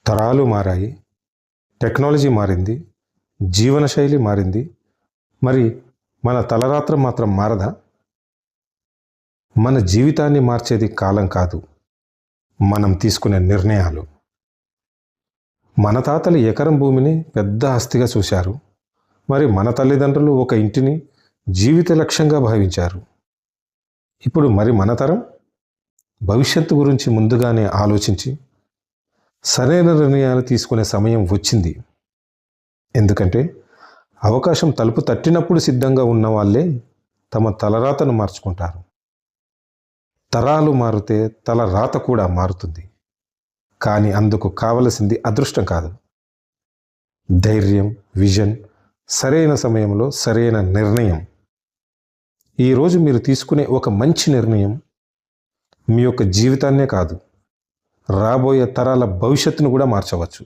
తరాలు మారాయి, టెక్నాలజీ మారింది, జీవనశైలి మారింది. మరి మన తలరాత్రం మాత్రం మారదా? మన జీవితాన్ని మార్చేది కాలం కాదు, మనం తీసుకునే నిర్ణయాలు. మన తాతలు ఎకరం భూమిని పెద్ద ఆస్తిగా చూశారు. మరి మన తల్లిదండ్రులు ఒక ఇంటిని జీవిత లక్ష్యంగా భావించారు. ఇప్పుడు మరి మన తరం భవిష్యత్తు గురించి ముందుగానే ఆలోచించి సరైన నిర్ణయాలు తీసుకునే సమయం వచ్చింది. ఎందుకంటే అవకాశం తలుపు తట్టినప్పుడు సిద్ధంగా ఉన్న వాళ్ళే తమ తలరాతను మార్చుకుంటారు. తరాలు మారితే తలరాత కూడా మారుతుంది. కానీ అందుకు కావలసింది అదృష్టం కాదు, ధైర్యం, విజన్, సరైన సమయంలో సరైన నిర్ణయం. ఈరోజు మీరు తీసుకునే ఒక మంచి నిర్ణయం మీ యొక్క జీవితాన్నే కాదు, రాబోయే తరాల భవిష్యత్తును కూడా మార్చవచ్చు.